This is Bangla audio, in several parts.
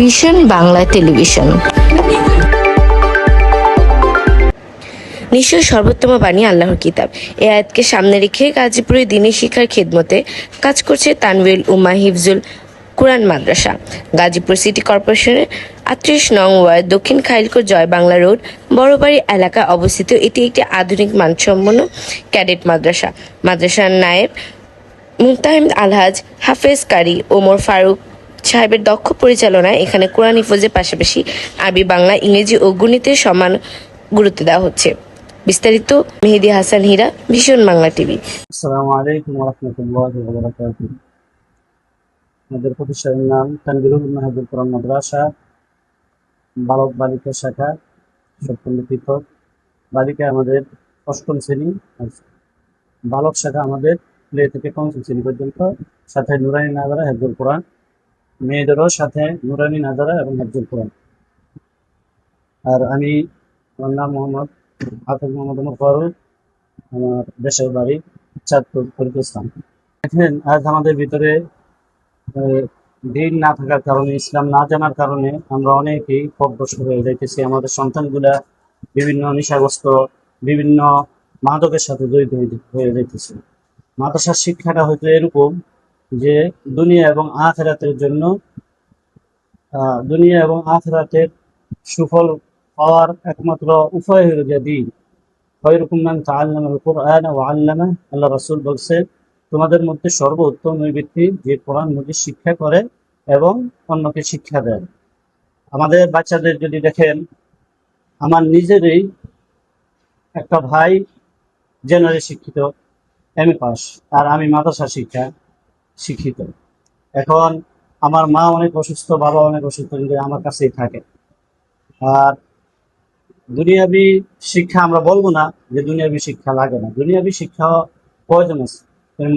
Vision Bangla television. নিশ্চয় সর্বোত্তম বাণী আল্লাহর কিতাব। এ আয়াতকে সামনে রেখে গাজীপুরে দ্বীনি শিক্ষার খিদমতে কাজ করছে তানভীরুল উম্মাহ হিফজুল কুরআন মাদ্রাসা। গাজীপুর সিটি কর্পোরেশনের ৩৮ নং ওয়ার্ড দক্ষিণ খাইলকোট জয় বাংলা রোড বড়বাড়ি এলাকায় অবস্থিত এটি একটি আধুনিক মানসম্পন্ন ক্যাডেট মাদ্রাসা। মাদ্রাসার নায়েব মুফতাহিম আলহাজ হাফেজ কারি ওমর ফারুক সাহেবের দক্ষ পরিচালনায় এখানে কোরআন হিফজের পাশাপাশি আরবি, বাংলা, ইংরেজি ও গণিতের সমান গুরুত্ব দেওয়া হচ্ছে। বিস্তারিত মেহেদি হাসান হীরা, ভিশন বাংলা টিভি। আসসালামু আলাইকুম ওয়া রাহমাতুল্লাহি ওয়া বারাকাতুহু। আমাদের প্রতিষ্ঠানের নাম তানভীরুল উম্মাহ হিফজুল কুরআন মাদ্রাসা, বালক বালিকা শাখা সম্পূর্ণ পৃথক। বালিকা আমাদের অষ্টম শ্রেণী, আর বালক শাখা আমাদের প্লে থেকে পঞ্চম শ্রেণী পর্যন্ত, সাথে নুরানি নাজারা হিফজুল কুরআন, মেয়েদেরও সাথে নুরানি নাজারা এবং হিফজুল কুরআন। আর আমার নাম মোহাম্মদ হাফেজ মোহাম্মদ ওমর ফারুক, আমার দেশের বাড়ি চাঁদপুর ফরিদুস্তান। দেখেন, আজ আমাদের ভিতরে দিন না থাকার কারণে, ইসলাম না জানার কারণে আমরা অনেকেই পথভ্রষ্ট হয়ে যাইতেছি। আমাদের সন্তানগুলা বিভিন্ন নেশাগ্রস্ত, বিভিন্ন মাদকের সাথে জড়িত হয়ে যাইতেছে। মাদ্রাসার শিক্ষাটা হয়তো এরকম যে দুনিয়া এবং আখিরাতের জন্য, দুনিয়া এবং আখিরাতের সুফল পাওয়ার একমাত্র উপায় হলো যে দিন। খয়রুকুম মান তাআল্লামাল কুরআন ওয়া আল্লামা। আল্লাহ রাসূল বলছেন, তোমাদের মধ্যে সর্বোত্তম ওই ব্যক্তি যে কোরআন মজিদ শিক্ষা করে এবং অন্যকে শিক্ষা দেয়। আমাদের বাচ্চাদের যদি দেখেন, আমার নিজেরই একটা ভাই জেনারেল শিক্ষিত, এমএ পাস, আর আমি মাদ্রাসা শিক্ষিত। এখন আমার মা অনেক অসুস্থ, বাবা অনেক অসুস্থ, কিন্তু আমার কাছেই থাকে। আর দুনিয়াবি শিক্ষা আমরা বলবো না যে দুনিয়াবি শিক্ষা লাগে না, দুনিয়াবি শিক্ষা প্রয়োজন আছে।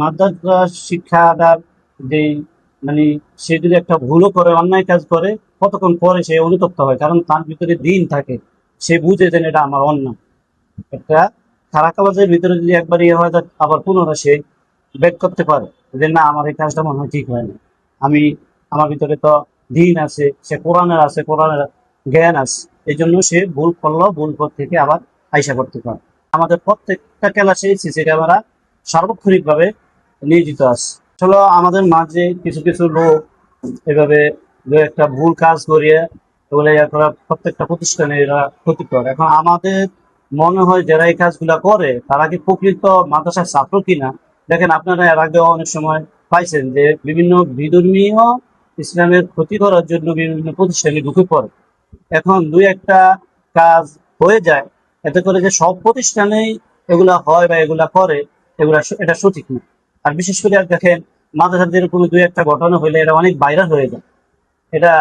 মাদ্রাসা শিক্ষাটার যেই মানে সে যদি একটা ভুলও করে, অন্যায় কাজ করে, কতক্ষণ পরে সে অনুতপ্ত হয়, কারণ তার ভিতরে দিন থাকে, সে বুঝে দেন এটা আমার অন্যায়। একটা খারাপ কাজের ভিতরে যদি একবার ইয়ে হয়, আবার পুনরায় সে ব্যাক করতে পারে যে না, আমার এই কাজটা মনে হয় ঠিক হয় না। আমার ভিতরে তো দিন আছে, সে কোরআনের জ্ঞান আছে, এই জন্য সে ভুল করলো, ভুল পথ থেকে আবার আইসা করতে পারে। আমাদের প্রত্যেকটা ক্লাসে সিসি ক্যামেরা সার্বক্ষণিক ভাবে নিয়োজিত আছে। আসলে আমাদের মাঝে কিছু কিছু লোক এভাবে দু একটা ভুল কাজ করিয়ে এগুলো প্রত্যেকটা প্রতিষ্ঠানে এরা ক্ষতিকর। এখন আমাদের মনে হয় যারা এই কাজগুলা করে তারা কি প্রকৃত মাদ্রাসার ছাত্র কিনা। দেখেন, আপনারা এর আগে অনেক সময় পাইছেন যে বিভিন্ন বিধর্মীয় ইসলামের ক্ষতি করার জন্য বিভিন্ন প্রতিষ্ঠানে ঢুকে পড়ে। এখন দুই একটা কাজ হয়ে যায়, এতে করে যে সব প্রতিষ্ঠানেই এগুলা হয় বা এগুলা করে, এটা সঠিক না। আর বিশেষ করে দেখেন, মাদ্রাসাদের কোনো দুই একটা ঘটনা হইলে এটা অনেক ভাইরাল হয়ে যায়। এটা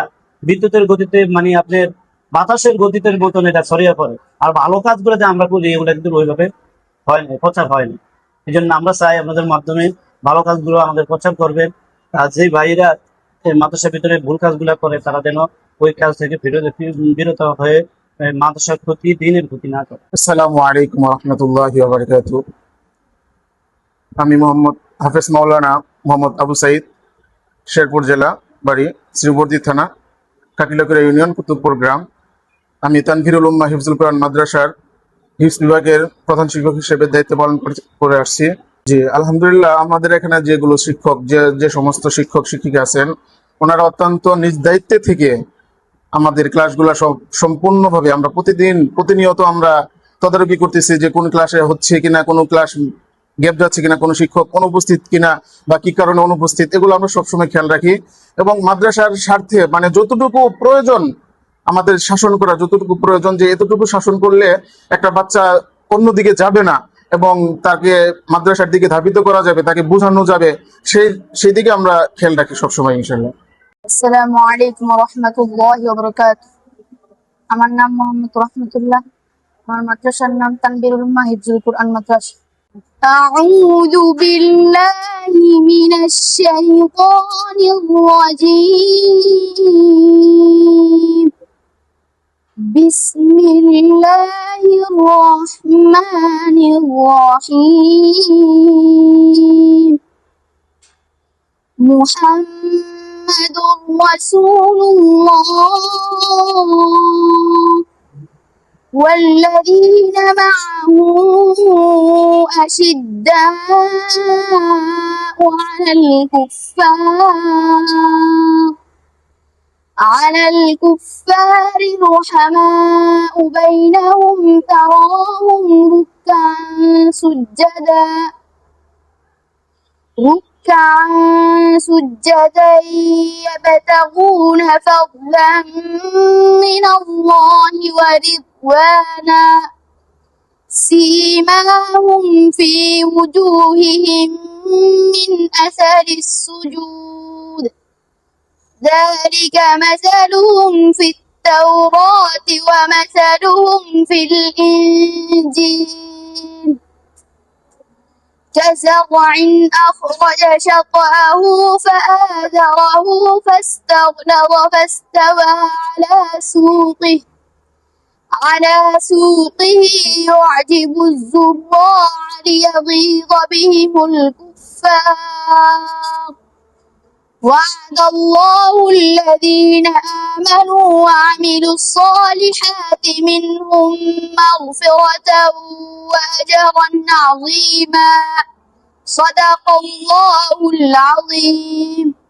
বিদ্যুতের গতিতে, মানে আপনার বাতাসের গতিতে মতন এটা ছড়িয়ে পড়ে। আর ভালো কাজগুলো যে আমরা করি, এগুলো কিন্তু ওইভাবে হয় না, প্রচার হয় না। এই জন্য আমরা চাই আপনাদের মাধ্যমে ভালো কাজগুলো আমাদের প্রচার করবেন। আর যে ভাইরা মাদ্রাসার ভিতরে ভুল কাজগুলো করে, তারা যেন ওই কাজ থেকে বিরত হয়ে মাদ্রাসার ক্ষতি, দিনের ক্ষতি না করে। আসসালামু আলাইকুম ওয়া রাহমাতুল্লাহি ওয়া বারাকাতুহু। আমি মোহাম্মদ হাফেজ মাওলানা মোহাম্মদ আবু সাইদ, শেরপুর জেলা, বাড়ি শ্রীবর্দী থানা, কাটিলাকুড়া ইউনিয়ন, কুতুবপুর গ্রাম। আমি তানভীরুল উম্মাহ হিফজুল কুরআন মাদ্রাসার হিফজ বিভাগের প্রধান শিক্ষক হিসেবে দায়িত্ব পালন করে আসছি। জি, আলহামদুলিল্লাহ। আমাদের এখানে যেগুলো শিক্ষক, যে সমস্ত শিক্ষক শিক্ষিকা আছেন, ওনারা অত্যন্ত নিজ দায়িত্বে থেকে আমাদের ক্লাসগুলো সব সম্পূর্ণভাবে আমরা প্রতিনিয়ত আমরা তদারকি করতেছি যে কোন ক্লাসে হচ্ছে কিনা, কোনো ক্লাস গ্যাপ যাচ্ছে কিনা, কোনো শিক্ষক অনুপস্থিত কিনা বা কি কারণে অনুপস্থিত, এগুলো আমরা সবসময় খেয়াল রাখি। এবং মাদ্রাসার স্বার্থে মানে যতটুকু প্রয়োজন আমাদের শাসন করা, যতটুকু প্রয়োজন যে এতটুকু শাসন করলে একটা বাচ্চা অন্যদিকে যাবে না এবং তাকে মাদ্রাসার দিকে ধাবিত করা যাবে, তাকে বোঝানো যাবে, সেই দিকে আমরা খেয়াল রাখি সবসময় ইনশাআল্লাহ। আসসালামু আলাইকুম ওয়া রাহমাতুল্লাহি ওয়া বারাকাতুহু। আমার নাম মোহাম্মদ রহমতুল্লাহ। আমার মাদ্রাসার নাম তানভীরুল উম্মাহ হিফজুল কুরআন মাদ্রাসা। আউযু বিল্লাহি মিনাশ শাইতানির রাজীম। বিসমিল্লাহির রাহমানির রাহিম। মুহাম্মাদুর রাসূলুল্লাহ والذين معه أشداء على الكفار رحماء بينهم تراهم ركعا سجدا يبتغون فضلا من الله ورضوانا سيماهم في وجوههم من أثر السجود ذلك مثلهم في التوراة ومثلهم في الإنجيل كزرع أخرج شطأه فآزره فاستغلظ فاستوى على سوقه يعجب الزراع ليغيظ بهم الكفار وعد الله الذين آمنوا وعملوا الصالحات منهم مغفرة وأجرا عظيما صدق الله العظيم